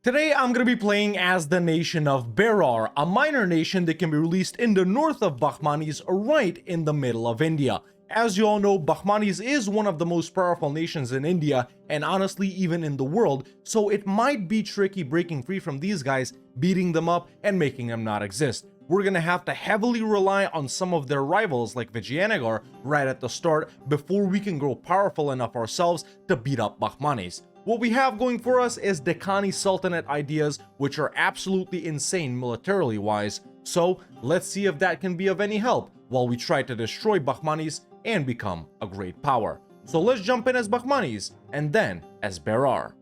Today I'm going to be playing as the nation of Berar, a minor nation that can be released in the north of Bahmanis, right in the middle of India. As you all know, Bahmanis is one of the most powerful nations in India, and honestly even in the world, so it might be tricky breaking free from these guys, beating them up, and making them not exist. We're gonna have to heavily rely on some of their rivals like Vijayanagar right at the start before we can grow powerful enough ourselves to beat up Bahmanis. What we have going for us is Deccani Sultanate ideas, which are absolutely insane militarily wise, so let's see if that can be of any help while we try to destroy Bahmanis and become a great power. So let's jump in as Bahmanis, and then as Berar.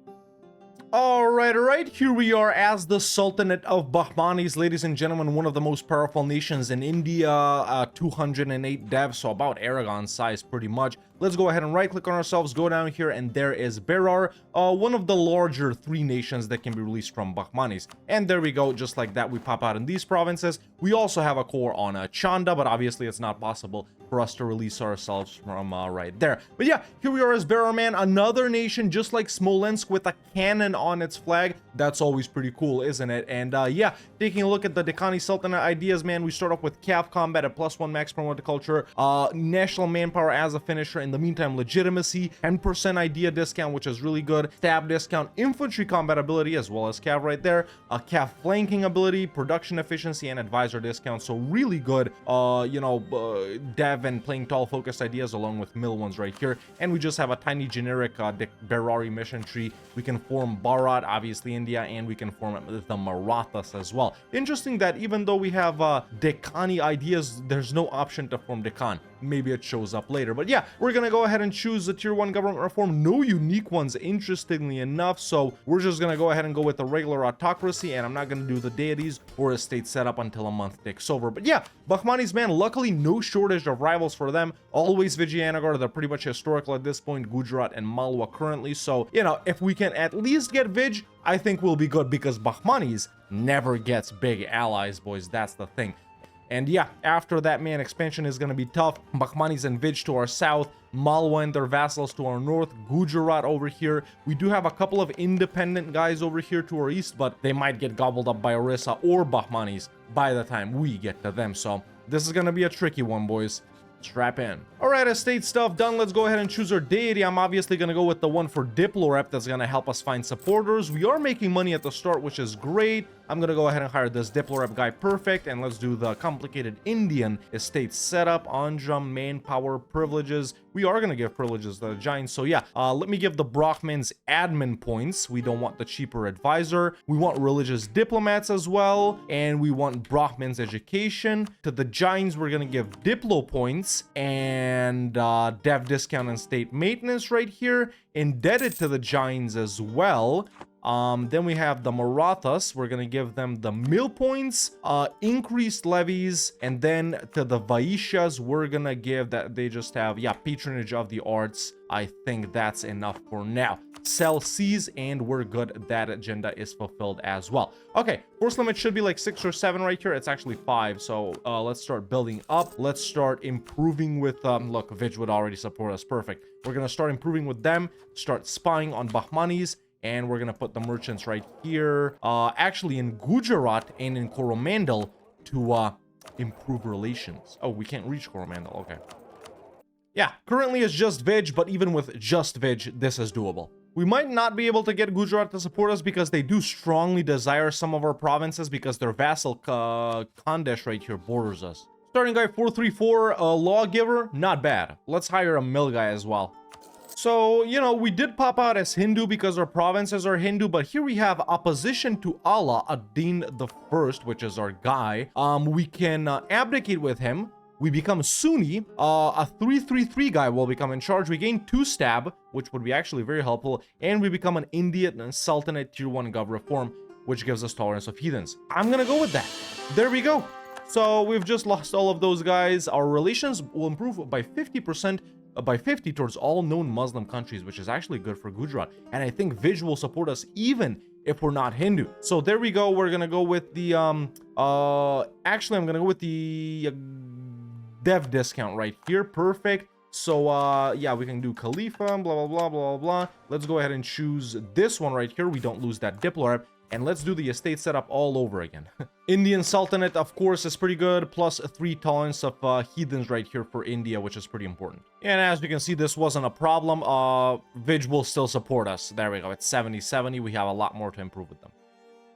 Alright, here we are as the Sultanate of Bahmanis, ladies and gentlemen, one of the most powerful nations in India, 208 devs, so about Aragon size pretty much. Let's go ahead and right click on ourselves, go down here, and there is Berar, one of the larger 3 nations that can be released from Bahmanis. And there we go, just like that, we pop out in these provinces. We also have a core on Chanda, but obviously it's not possible for us to release ourselves from right there. But yeah, here we are as Berar, man, another nation just like Smolensk with a cannon on its flag. That's always pretty cool, isn't it? And yeah, taking a look at the Deccani Sultanate ideas, man, we start off with Cav combat at +1 max promoted culture, national manpower as a finisher, in the meantime legitimacy, 10% idea discount, which is really good, stab discount, infantry combat ability as well as Cav right there, a Cav flanking ability, production efficiency, and advisor discount. So really good dev and playing tall focused ideas along with mill ones right here. And we just have a tiny generic Berari mission tree. We can form Bharat, obviously India, and we can form the Marathas as well. Interesting that even though we have Deccani ideas, there's no option to form Deccan. Maybe it shows up later, but yeah, we're gonna go ahead and choose a tier 1 government reform. No unique ones, interestingly enough, so we're just gonna go ahead and go with the regular autocracy, and I'm not gonna do the deities or a state setup until a month takes over. But yeah, Bahmanis, man, luckily no shortage of rivals for them. Always Vijayanagar, they're pretty much historical at this point, Gujarat and Malwa currently, so you know, if we can at least get Vij, I think we'll be good, because Bahmanis never gets big allies, boys. That's the thing. And yeah, after that, man, expansion is going to be tough. Bahmanis and Vij to our south, Malwa and their vassals to our north, Gujarat over here. We do have a couple of independent guys over here to our east, but they might get gobbled up by Orissa or Bahmanis by the time we get to them. So this is going to be a tricky one, boys. Strap in. Alright, estate stuff done. Let's go ahead and choose our deity. I'm obviously going to go with the one for Diplorep that's going to help us find supporters. We are making money at the start, which is great. I'm going to go ahead and hire this Diplorep guy. Perfect. And let's do the complicated Indian estate setup. Anjum, manpower, privileges. We are going to give privileges to the giants. So yeah, let me give the Brahmins admin points. We don't want the cheaper advisor. We want religious diplomats as well. And we want Brahmins education. To the giants, we're going to give Diplo points and dev discount and state maintenance right here. Indebted to the giants as well. Then we have the Marathas. We're gonna give them the mill points, increased levies, and then to the Vaishyas, we're gonna give that they just have, yeah, patronage of the arts. I think that's enough for now. Sell seas, and we're good. That agenda is fulfilled as well. Okay, force limit should be like 6 or 7 right here. It's actually 5. So let's start building up. Let's start improving with look, Vij would already support us. Perfect. We're gonna start improving with them, start spying on Bahmanis. And we're going to put the merchants right here, actually in Gujarat and in Coromandel to improve relations. Oh, we can't reach Coromandel. Okay. Yeah, currently it's just Vij, but even with just Vij, this is doable. We might not be able to get Gujarat to support us because they do strongly desire some of our provinces because their vassal Khandesh right here borders us. Starting guy 434, lawgiver, not bad. Let's hire a mill guy as well. So, you know, we did pop out as Hindu because our provinces are Hindu, but here we have opposition to Allah, Ad-Din the First, which is our guy. We can abdicate with him. We become Sunni. A 333 guy will become in charge. We gain 2 stab, which would be actually very helpful. And we become an Indian Sultanate Tier 1 Gov reform, which gives us tolerance of heathens. I'm going to go with that. There we go. So we've just lost all of those guys. Our relations will improve by 50%. By 50 towards all known Muslim countries, which is actually good for Gujarat. And I think Vij will support us even if we're not Hindu. So there we go. We're gonna go with the actually I'm gonna go with the dev discount right here. Perfect. So yeah, we can do Khalifa, blah blah blah blah blah. Let's go ahead and choose this one right here. We don't lose that Diplorep. and let's do the estate setup all over again. Indian Sultanate, of course, is pretty good, plus 3 tolerance of heathens right here for India, which is pretty important. And as you can see, this wasn't a problem. Vij will still support us. There we go. It's 70-70. We have a lot more to improve with them.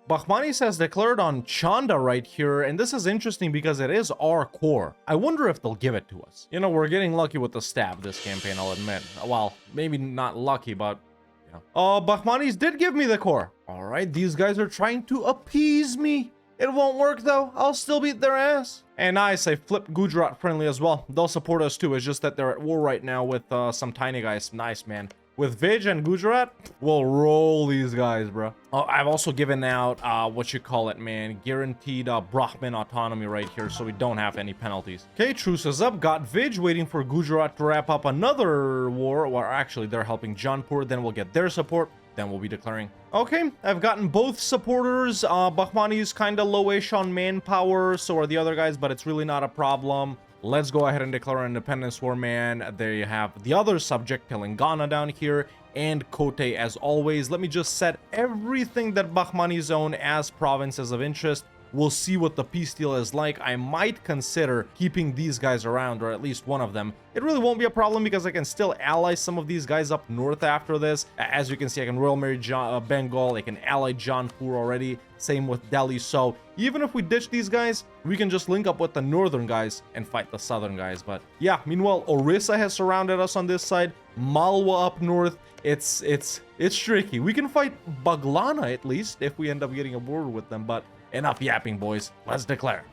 Bahmanis has declared on Chanda right here, and this is interesting because it is our core. I wonder if they'll give it to us. You know, we're getting lucky with the stab this campaign, I'll admit. Well, maybe not lucky, but, you know. Bahmanis did give me the core. All right, these guys are trying to appease me. It won't work, though. I'll still beat their ass. And nice, I flipped Gujarat friendly as well. They'll support us, too. It's just that they're at war right now with some tiny guys. Nice, man. With Vij and Gujarat, we'll roll these guys, bro. I've also given out, what you call it, man, guaranteed Brahmin autonomy right here, so we don't have any penalties. Okay, truce is up. Got Vij waiting for Gujarat to wrap up another war. Well, actually, they're helping Jaunpur. Then we'll get their support. Then we'll be declaring. Okay, I've gotten both supporters. Bahmani's kind of lowish on manpower, so are the other guys, but it's really not a problem. Let's go ahead and declare our independence war, man. There you have the other subject, Telangana down here, and Kote as always. Let me just set everything that Bahmani's own as provinces of interest. We'll see what the peace deal is like. I might consider keeping these guys around, or at least one of them. It really won't be a problem because I can still ally some of these guys up north after this. As you can see, I can royal marry Bengal. I can ally Jaunpur already. Same with Delhi. So even if we ditch these guys, we can just link up with the northern guys and fight the southern guys. But yeah, meanwhile, Orissa has surrounded us on this side. Malwa up north. It's tricky. We can fight Baglana at least if we end up getting a border with them, but enough yapping, boys. Let's declare.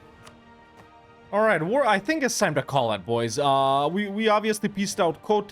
All right, I think it's time to call it, boys. We obviously pieced out Kote.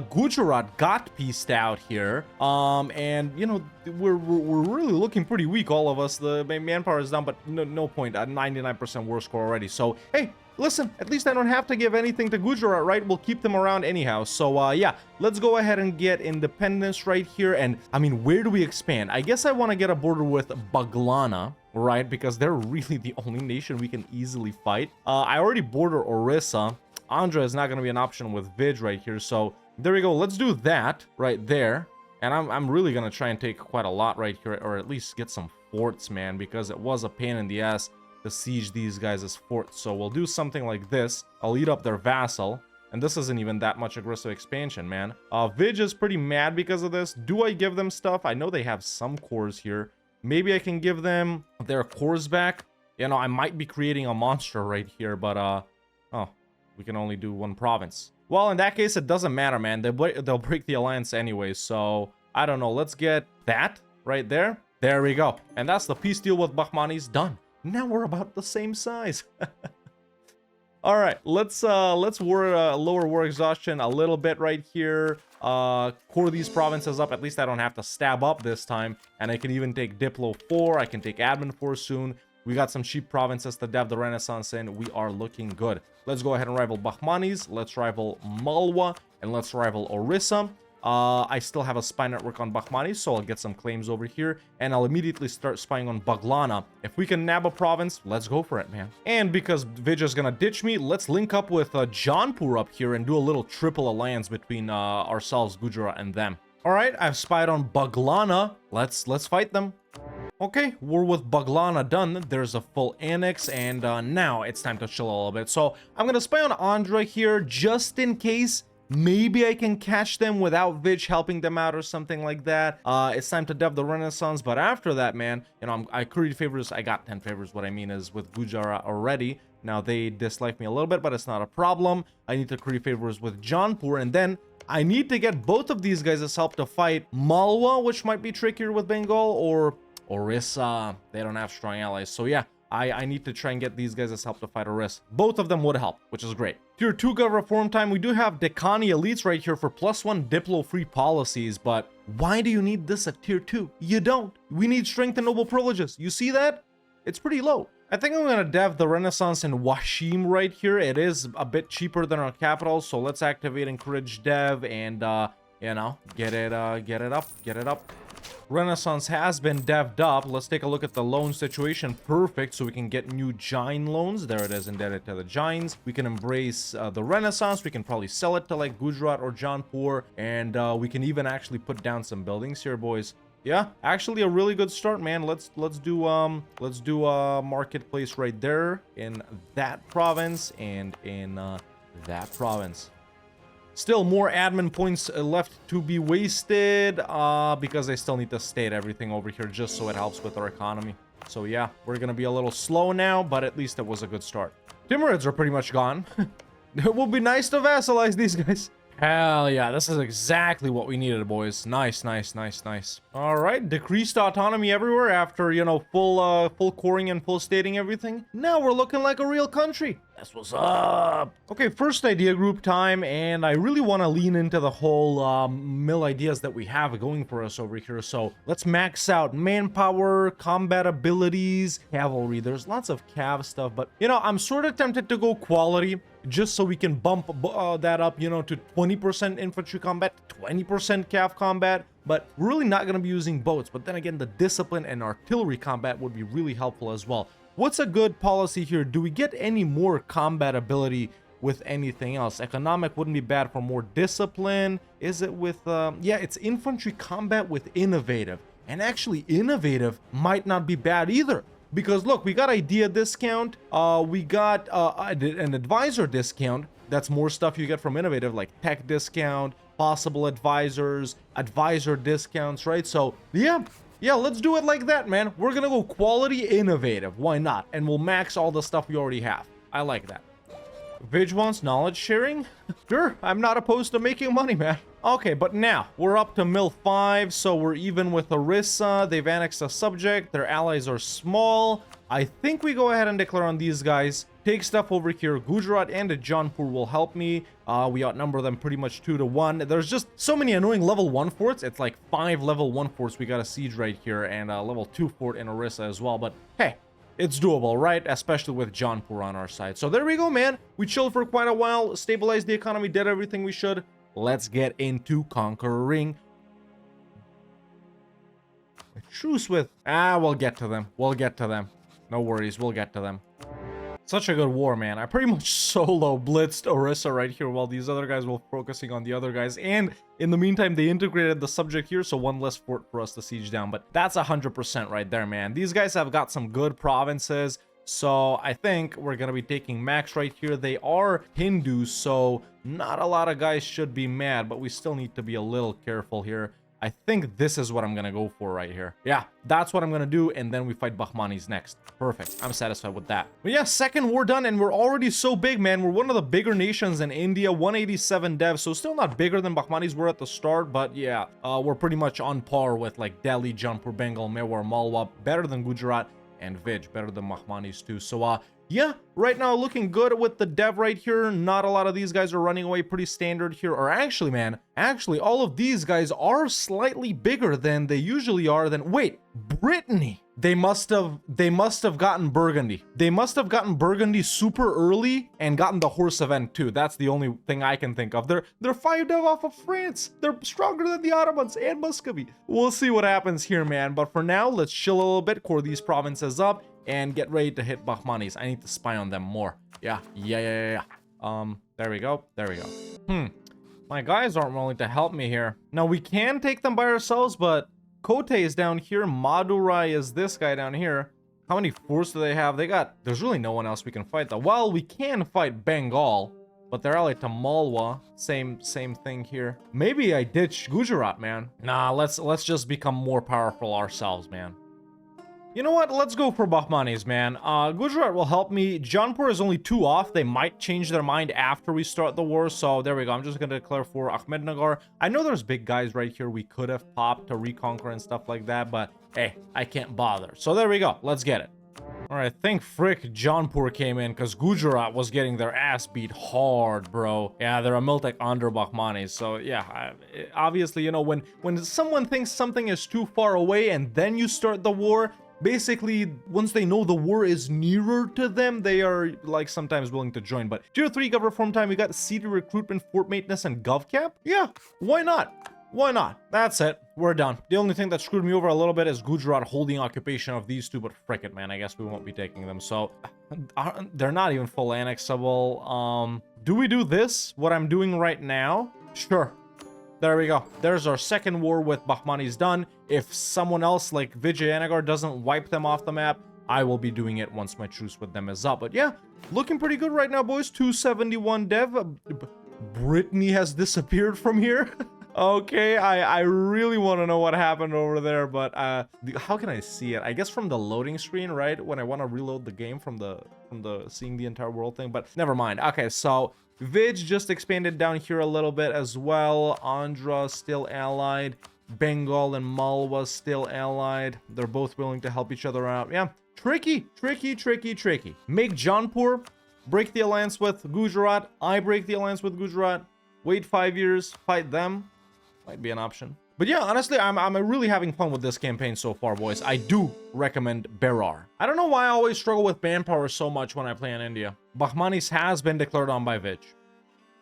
Gujarat got pieced out here. And you know we're really looking pretty weak, all of us. The manpower is down, but no point. 99% war score already. So hey. Listen, at least I don't have to give anything to Gujarat, right? We'll keep them around anyhow. So, yeah, let's go ahead and get independence right here. And, I mean, where do we expand? I guess I want to get a border with Baglana, right? Because they're really the only nation we can easily fight. I already border Orissa. Andhra is not going to be an option with Vij right here. So, there we go. Let's do that right there. And I'm really going to try and take quite a lot right here, or at least get some forts, man, because it was a pain in the ass to siege these guys as forts. So we'll do something like this. I'll eat up their vassal, and this isn't even that much aggressive expansion, man. Vij is pretty mad because of this. Do I give them stuff? I know they have some cores here. Maybe I can give them their cores back. You know, I might be creating a monster right here, but oh, we can only do one province. Well, in that case, it doesn't matter, man. They'll break the alliance anyway, so I don't know. Let's get that right there. There we go. And that's the peace deal with Bahmanis done. Now we're about the same size. All right, let's lower war exhaustion a little bit right here. Core these provinces up. At least I don't have to stab up this time, and I can even take Diplo 4. I can take Admin 4 soon. We got some cheap provinces to dev the Renaissance in. We are looking good. Let's go ahead and rival Bahmanis. Let's rival Malwa, and let's rival Orissa. I still have a spy network on Bahmani, so I'll get some claims over here, and I'll immediately start spying on Baglana. If we can nab a province, let's go for it, man. And because Vij is gonna ditch me, let's link up with Jaunpur up here and do a little triple alliance between ourselves, Gujarat, and them. All right, I've spied on Baglana. Let's fight them. Okay, war with Baglana done. There's a full annex, and now it's time to chill a little bit. So I'm gonna spy on Andhra here just in case. Maybe I can catch them without Vij helping them out or something like that. It's time to dev the Renaissance, but after that, man, you know, I created favors. I got 10 favors. What I mean is with Gujarat already. Now they dislike me a little bit, but it's not a problem. I need to create favors with Jaunpur, and then I need to get both of these guys as help to fight Malwa, which might be trickier with Bengal, or Orissa. They don't have strong allies. So yeah, I need to try and get these guys as help to fight Orissa. Both of them would help, which is great. Tier 2 Gov reform time. We do have Deccani elites right here for +1 Diplo-free policies, but why do you need this at Tier 2? You don't. We need strength and noble privileges. You see that? It's pretty low. I think I'm going to dev the Renaissance in Washim right here. It is a bit cheaper than our capital, so let's activate Encourage Dev and, you know, get it up. Renaissance has been dev'd up. Let's take a look at the loan situation. Perfect. So we can get new Jain loans. There it is, indebted to the Jains. We can embrace the Renaissance. We can probably sell it to like Gujarat or Jaunpur. And we can even actually put down some buildings here, boys. Yeah, actually a really good start, man. Let's do a marketplace right there in that province and in that province. Still more admin points left to be wasted because I still need to state everything over here just so it helps with our economy. So yeah, we're gonna be a little slow now, but at least it was a good start. Timurids are pretty much gone. It will be nice to vassalize these guys. Hell yeah, this is exactly what we needed, boys. Nice, nice, nice, nice. All right, decreased autonomy everywhere after, you know, full coring and full stating everything. Now we're looking like a real country. That's what's up. Okay, first idea group time, and I really want to lean into the whole mill ideas that we have going for us over here. So let's max out manpower, combat abilities, cavalry. There's lots of cav stuff, but you know, I'm sort of tempted to go quality just so we can bump that up, you know, to 20% infantry combat, 20% cav combat. But we're really not going to be using boats. But then again, the discipline and artillery combat would be really helpful as well. What's a good policy here? Do we get any more combat ability with anything else? Economic wouldn't be bad for more discipline. Is it with, yeah, it's infantry combat with innovative. And actually, innovative might not be bad either. Because look, we got idea discount, we got an advisor discount. That's more stuff you get from innovative, like tech discount, possible advisors, advisor discounts, right? So yeah, let's do it like that, man. We're gonna go quality innovative, why not? And we'll max all the stuff we already have. I like that. Vidge wants knowledge sharing? Sure, I'm not opposed to making money, man. Okay, but now we're up to Mill 5, so we're even with Orissa. They've annexed a subject. Their allies are small. I think we go ahead and declare on these guys. Take stuff over here. Gujarat and Jaunpur will help me. We outnumber them pretty much 2 to 1. There's just so many annoying level 1 forts. It's like 5 level 1 forts we got a siege right here, and a level 2 fort in Orissa as well. But hey, it's doable, right? Especially with Jaunpur on our side. So there we go, man. We chilled for quite a while, stabilized the economy, did everything we should. Let's get into conquering. A truce with... we'll get to them. We'll get to them. No worries, we'll get to them. Such a good war, man. I pretty much solo blitzed Orissa right here while these other guys were focusing on the other guys. And in the meantime, they integrated the subject here, so one less fort for us to siege down. But that's 100% right there, man. These guys have got some good provinces. So I think we're going to be taking max right here. They are Hindus, so not a lot of guys should be mad, but we still need to be a little careful here. I think this is what I'm going to go for right here. Yeah, that's what I'm going to do, and then we fight Bahmanis next. Perfect. I'm satisfied with that. But yeah, second war done, and we're already so big, man. We're one of the bigger nations in India, 187 dev, so still not bigger than Bahmanis were at the start, but yeah, we're pretty much on par with like Delhi, Jaunpur, Bengal, Mewar, Malwa, better than Gujarat, and Vidge, better than Bahmanis too. So yeah, right now looking good with the dev right here. Not a lot of these guys are running away, pretty standard here. Or actually, man, all of these guys are slightly bigger than they usually are. Wait, Brittany. They must have gotten Burgundy. They must have gotten Burgundy super early and gotten the horse event too. That's the only thing I can think of. They're 5 dev off of France. They're stronger than the Ottomans and Muscovy. We'll see what happens here, man. But for now, let's chill a little bit, core these provinces up, and get ready to hit Bahmanis. I need to spy on them more. Yeah. There we go. My guys aren't willing to help me here. Now, we can take them by ourselves, but Kote is down here. Madurai is this guy down here. How many forts do they have? There's really no one else we can fight though. Well, we can fight Bengal, but they're allied to Malwa. Same thing here. Maybe I ditch Gujarat, man. Nah, let's just become more powerful ourselves, man. You know what? Let's go for Bahmanis, man. Gujarat will help me. Jaunpur is only 2 off. They might change their mind after we start the war. So there we go. I'm just going to declare for Ahmednagar. I know there's big guys right here we could have popped to reconquer and stuff like that. But hey, I can't bother. So there we go. Let's get it. All right, thank frick Jaunpur came in because Gujarat was getting their ass beat hard, bro. Yeah, they're a Miltec under Bahmanis. So yeah, obviously, you know, when someone thinks something is too far away and then you start the war, basically, once they know the war is nearer to them, they are, like, sometimes willing to join. But Tier 3 Gov Reform time, we got city recruitment, fort maintenance, and GovCap? Yeah, why not? Why not? That's it. We're done. The only thing that screwed me over a little bit is Gujarat holding occupation of these two, but frick it, man. I guess we won't be taking them. So, they're not even full annexable. Do we do this? What I'm doing right now? Sure. There we go. There's our second war with Bahmanis done. If someone else like Vijayanagara doesn't wipe them off the map, I will be doing it once my truce with them is up. But yeah, looking pretty good right now, boys. 271 dev. Brittany has disappeared from here. Okay, I really want to know what happened over there, but how can I see it? I guess from the loading screen, right? When I want to reload the game from the seeing the entire world thing, but never mind. Okay, so Vij just expanded down here a little bit as well. Andhra still allied. Bengal and Malwa still allied. They're both willing to help each other out. Yeah, tricky. Make Jaunpur break the alliance with Gujarat. I break the alliance with Gujarat. Wait 5 years, fight them. Might be an option. But yeah, honestly, I'm really having fun with this campaign so far, boys. I do recommend Berar. I don't know why I always struggle with manpower so much when I play in India. Bahmanis has been declared on by Vij.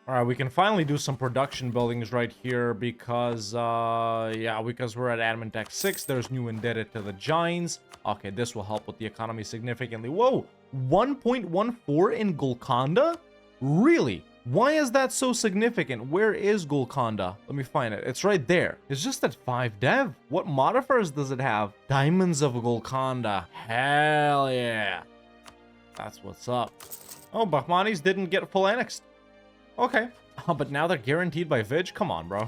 Alright, we can finally do some production buildings right here because, yeah, because we're at Admin Tech 6. There's new indebted to the Giants. Okay, this will help with the economy significantly. Whoa, 1.14 in Golconda? Really? Why is that so significant? Where is Golconda? Let me find it. It's right there. It's just at 5 dev. What modifiers does it have? Diamonds of Golconda. Hell yeah. That's what's up. Oh, Bahmanis didn't get full annexed. Okay. Oh, but now they're guaranteed by Vij? Come on, bro.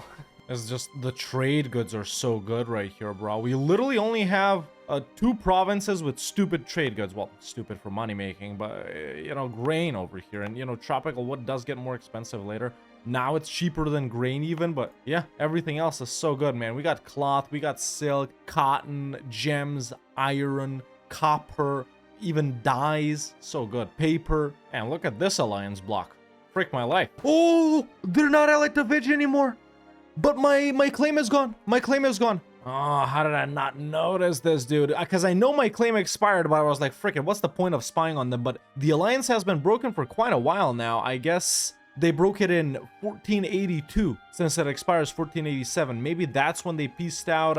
It's just the trade goods are so good right here, bro. We literally only have 2 provinces with stupid trade goods. Well, stupid for money making, but you know, grain over here. And you know, tropical wood does get more expensive later. Now it's cheaper than grain even, but yeah, everything else is so good, man. We got cloth, we got silk, cotton, gems, iron, copper, even dyes. So good. Paper. And look at this alliance block. Frick my life. Oh, they're not allied to Vij anymore. But my claim is gone. My claim is gone. Oh, how did I not notice this, dude? Because I know my claim expired, but I was like, frickin', what's the point of spying on them? But the alliance has been broken for quite a while now. I guess they broke it in 1482, since it expires 1487. Maybe that's when they pieced out,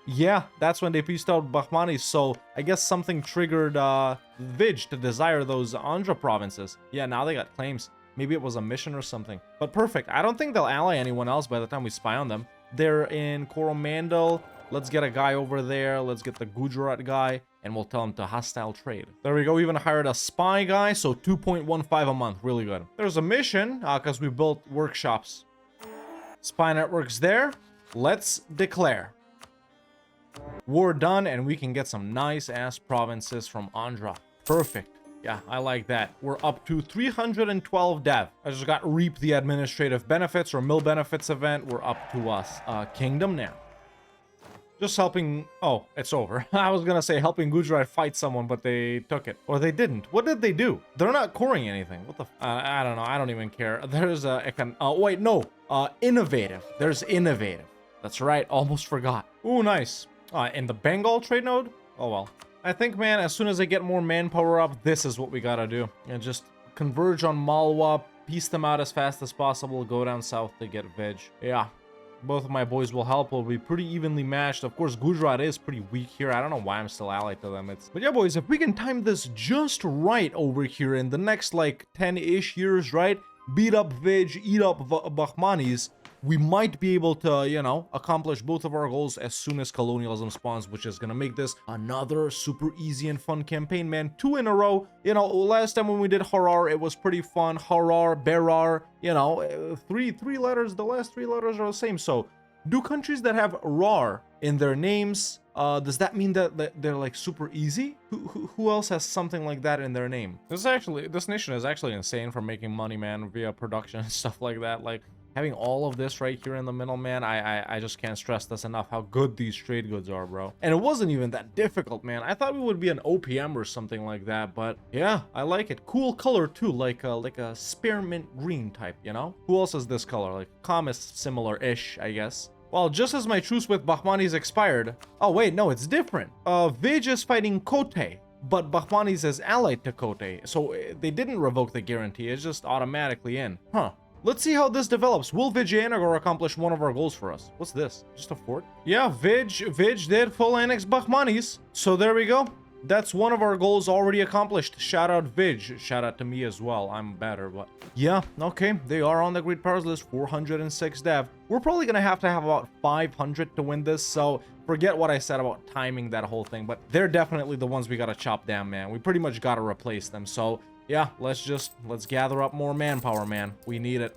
yeah, that's when they pieced out Bahmanis. So I guess something triggered Vij to desire those Andhra provinces. Yeah, now they got claims. Maybe it was a mission or something. But perfect. I don't think they'll ally anyone else by the time we spy on them. They're in Coromandel. Let's get a guy over there. Let's get the Gujarat guy. And we'll tell him to hostile trade. There we go. We even hired a spy guy. So 2.15 a month. Really good. There's a mission because we built workshops. Spy network's there. Let's declare. War done. And we can get some nice ass provinces from Andhra. Perfect. Yeah, I like that. We're up to 312 dev. I just got Reap the Administrative Benefits or Mill Benefits event. We're up to us. Kingdom now. Just helping... Oh, it's over. I was gonna say helping Gujarat fight someone, but they took it. Or they didn't. What did they do? They're not coring anything. What the... I don't know. I don't even care. There's a... wait, no. Innovative. There's innovative. That's right. Almost forgot. Ooh, nice. In the Bengal trade node? Oh, well. I think, man, as soon as I get more manpower up, this is what we gotta do. And just converge on Malwa, piece them out as fast as possible, go down south to get Vij. Yeah, both of my boys will help. We'll be pretty evenly matched. Of course, Gujarat is pretty weak here. I don't know why I'm still allied to them. But yeah, boys, if we can time this just right over here in the next, like, 10-ish years, right? Beat up Vij, eat up Bahmanis, we might be able to, you know, accomplish both of our goals as soon as colonialism spawns, which is gonna make this another super easy and fun campaign, man. 2 in a row. You know, last time when we did Harar, it was pretty fun. Harar, Berar, you know, three letters. The last 3 letters are the same. So, do countries that have Rar in their names, does that mean that they're like super easy? Who else has something like that in their name? This nation is actually insane for making money, man, via production and stuff like that. Like, having all of this right here in the middle, man, I just can't stress this enough how good these trade goods are, bro. And it wasn't even that difficult, man. I thought we would be an OPM or something like that, but yeah, I like it. Cool color too, like a spearmint green type, you know? Who else is this color? Like, Kham is similar-ish, I guess. Well, just as my truce with Bahmanis expired... Oh, wait, no, it's different. Vij is fighting Kote, but Bahmanis is allied to Kote, so they didn't revoke the guarantee. It's just automatically in. Huh. Let's see how this develops. Will Vijayanagara accomplish one of our goals for us? What's this? Just a fort? Yeah, Vij did full annex Bahmanis. So there we go. that's one of our goals already accomplished. Shout out Vidge. Shout out to me as well. I'm better, but yeah, okay. They are on the great powers list, 406 dev. We're probably gonna have about 500 to win this, so forget what I said about timing that whole thing, but they're definitely the ones we gotta chop down, man. We pretty much gotta replace them, so yeah, let's gather up more manpower, man. We need it.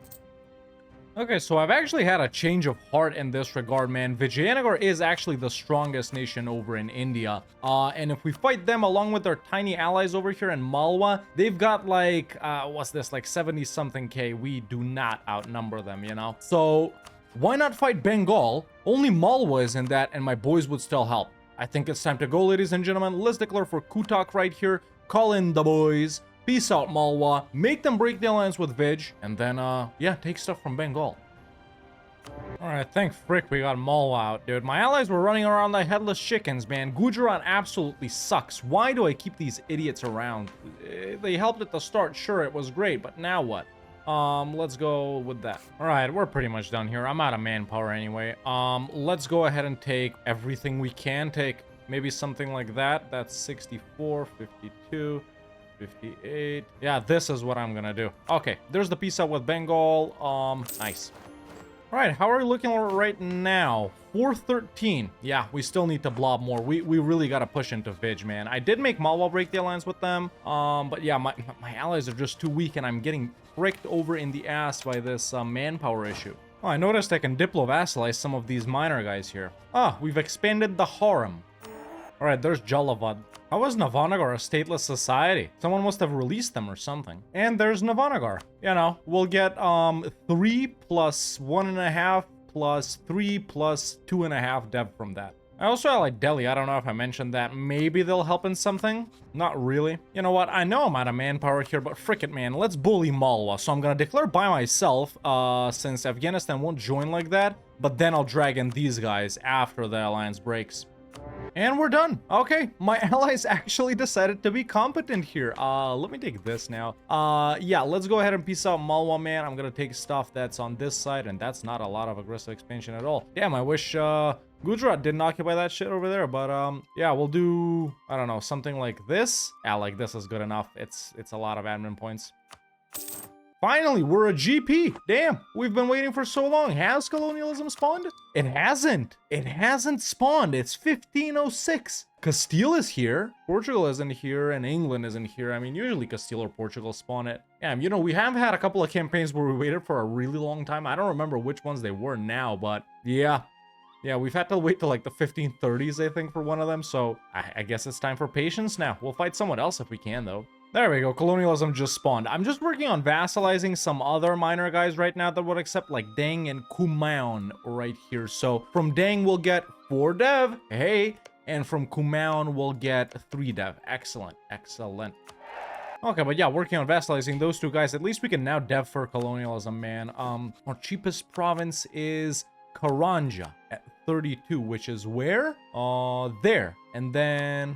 Okay, so I've actually had a change of heart in this regard, man. Vijayanagar is actually the strongest nation over in India. And if we fight them along with their tiny allies over here in Malwa, they've got like, what's this, like 70-something K. We do not outnumber them, you know? So why not fight Bengal? Only Malwa is in that, and my boys would still help. I think it's time to go, ladies and gentlemen. Let's declare for Kutak right here. Call in the boys. Peace out, Malwa. Make them break the alliance with Vij, and then, yeah, take stuff from Bengal. Alright, thank frick we got Malwa out, dude. My allies were running around like headless chickens, man. Gujarat absolutely sucks. Why do I keep these idiots around? They helped at the start, sure, it was great, but now what? Let's go with that. Alright, we're pretty much done here. I'm out of manpower anyway. Let's go ahead and take everything we can take. Maybe something like that. That's 64, 52... 58. Yeah, this is what I'm gonna do. Okay, there's the peace out with Bengal. Nice. All right, how are we looking right now? 413. Yeah, we still need to blob more. We really gotta push into Vij, man. I did make Malwa break the alliance with them. But yeah, my allies are just too weak, and I'm getting pricked over in the ass by this manpower issue. Oh, I noticed I can diplo-vassalize some of these minor guys here. Ah, we've expanded the harem. All right, there's Jalavad. How is Navanagar a stateless society? Someone must have released them or something. And there's Navanagar. You know, we'll get 3 plus 1.5 plus 3 plus 2.5 dev from that. I also like Delhi. I don't know if I mentioned that. Maybe they'll help in something. Not really. You know what? I know I'm out of manpower here, but frick it, man. Let's bully Malwa. So I'm gonna declare by myself, since Afghanistan won't join like that. But then I'll drag in these guys after the alliance breaks. And we're done. Okay, my allies actually decided to be competent here. Let me take this now. Yeah, let's go ahead and peace out Malwa, man. I'm gonna take stuff that's on this side, and that's not a lot of aggressive expansion at all. Damn, I wish Gujarat didn't occupy that shit over there, but yeah, we'll do, I don't know, something like this. Yeah, like this is good enough. It's a lot of admin points. Finally, we're a GP. Damn, we've been waiting for so long. Has colonialism spawned? It hasn't. It hasn't spawned. It's 1506. Castile is here. Portugal isn't here, and England isn't here. I mean, usually Castile or Portugal spawn it. Yeah, you know, we have had a couple of campaigns where we waited for a really long time. I don't remember which ones they were now, but yeah. Yeah, we've had to wait till like the 1530s, I think, for one of them. So I guess it's time for patience now. We'll fight someone else if we can, though. There we go. Colonialism just spawned. I'm just working on vassalizing some other minor guys right now that would accept, like Dang and Kumaon right here. So from Dang, we'll get 4 dev. Hey. And from Kumaon, we'll get 3 dev. Excellent. Excellent. Okay, but yeah, working on vassalizing those 2 guys. At least we can now dev for colonialism, man. Our cheapest province is Karanja at 32, which is where? There. And then...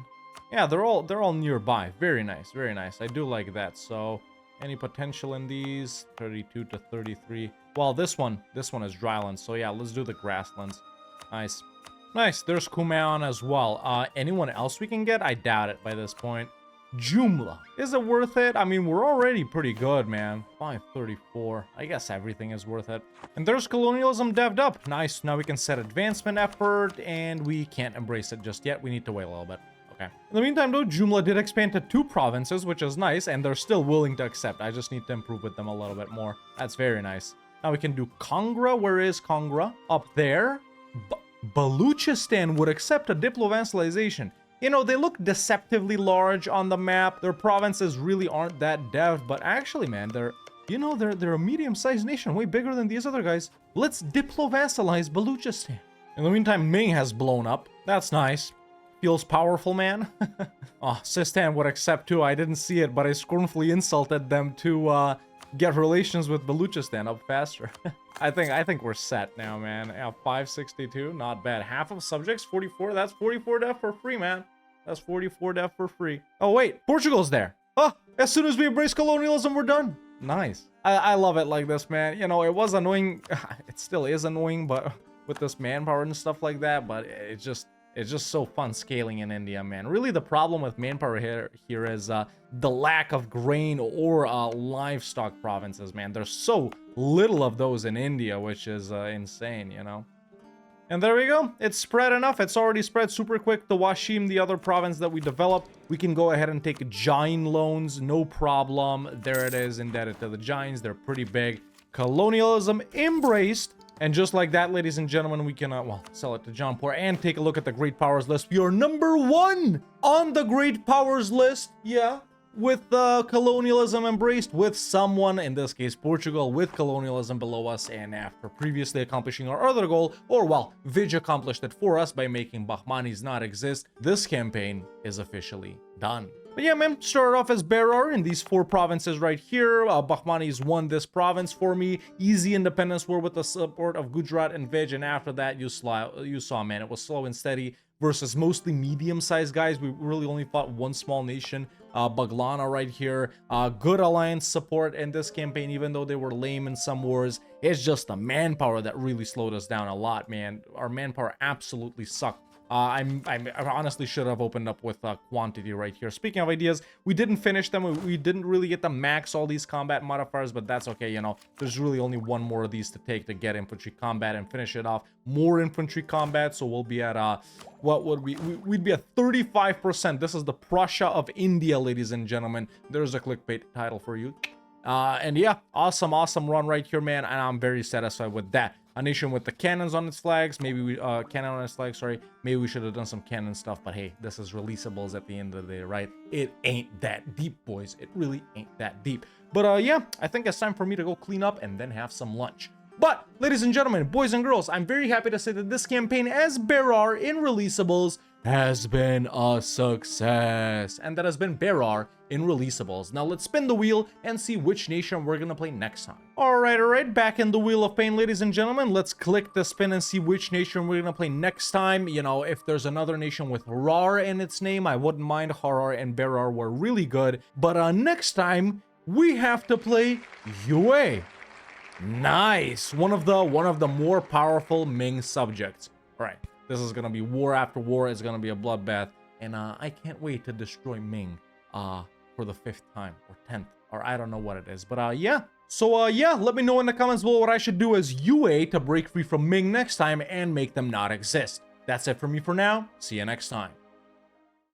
yeah, they're all nearby. Very nice, very nice. I do like that. So, any potential in these? 32 to 33. Well, this one is drylands. So yeah, let's do the grasslands. Nice. Nice. There's Kumaon as well. Anyone else we can get? I doubt it by this point. Jumla. Is it worth it? I mean, we're already pretty good, man. 534. I guess everything is worth it. And there's colonialism devved up. Nice. Now we can set advancement effort, and we can't embrace it just yet. We need to wait a little bit. Okay. In the meantime, though, Jumla did expand to 2 provinces, which is nice, and they're still willing to accept. I just need to improve with them a little bit more. That's very nice. Now we can do Kangra. Where is Kangra? Up there. Baluchistan would accept a diplo-vassalization. You know, they look deceptively large on the map. Their provinces really aren't that dev, but actually, man, they're a medium-sized nation, way bigger than these other guys. Let's diplo-vassalize Baluchistan. In the meantime, Ming has blown up. That's nice. Feels powerful, man. Oh, Sistan would accept too. I didn't see it, but I scornfully insulted them to get relations with Baluchistan up faster. I think we're set now, man. Yeah, 562, not bad. Half of subjects, 44. That's 44 def for free, man. That's 44 def for free. Oh wait, Portugal's there. Oh, as soon as we embrace colonialism, we're done. Nice. I love it like this, man. You know, it was annoying. It still is annoying, but with this manpower and stuff like that. But it's just, It's just so fun scaling in India, man. Really, the problem with manpower here is the lack of grain or livestock provinces, man. There's so little of those in India, which is insane, you know? And there we go. It's spread enough. It's already spread super quick. The Washim, the other province that we developed, we can go ahead and take Jain loans, no problem. There it is, indebted to the Jains. They're pretty big. Colonialism embraced. And just like that, ladies and gentlemen, we can, well, sell it to Jaunpur and take a look at the Great Powers list. We are #1 on the Great Powers list. Yeah. With colonialism embraced, with someone, in this case Portugal, with colonialism below us, and after previously accomplishing our other goal, or well, Vij accomplished it for us by making Bahmanis not exist, this campaign is officially done. But yeah, man, started off as Berar in these 4 provinces right here. Bahmanis won this province for me. Easy independence war with the support of Gujarat and Vij, and after that, you saw, man, it was slow and steady versus mostly medium-sized guys. We really only fought one small nation, Baglana right here. Good alliance support in this campaign, even though they were lame in some wars. It's just the manpower that really slowed us down a lot, man. Our manpower absolutely sucked. I honestly should have opened up with quantity right here. Speaking of ideas, we didn't finish them. We didn't really get to max all these combat modifiers, but that's okay, you know. There's really only one more of these to take to get infantry combat and finish it off. More infantry combat, so we'll be at, what would we'd be at 35%. This is the Prussia of India, ladies and gentlemen. There's a clickbait title for you. And yeah, awesome run right here, man, and I'm very satisfied with that. A nation with the cannons on its flags, maybe we cannon on its flag, sorry, maybe we should have done some cannon stuff, but hey, this is releasables at the end of the day, right? It ain't that deep, boys. It really ain't that deep. But yeah, I think it's time for me to go clean up and then have some lunch. But ladies and gentlemen, boys and girls, I'm very happy to say that this campaign as Berar in Releasables has been a success, and that has been Berar in Releasables. Now let's spin the wheel and see which nation we're gonna play next time. All right, back in the Wheel of Pain, ladies and gentlemen. Let's click the spin and see which nation we're gonna play next time. You know, if there's another nation with Rar in its name, I wouldn't mind. Harar and Berar were really good, but next time we have to play Yue. Nice, one of the more powerful Ming subjects. All right. This is gonna be war after war. It's gonna be a bloodbath, and I can't wait to destroy Ming for the 5th time or 10th, or I don't know what it is. But yeah. So yeah, let me know in the comments below what I should do as UA to break free from Ming next time and make them not exist. That's it for me for now. See you next time.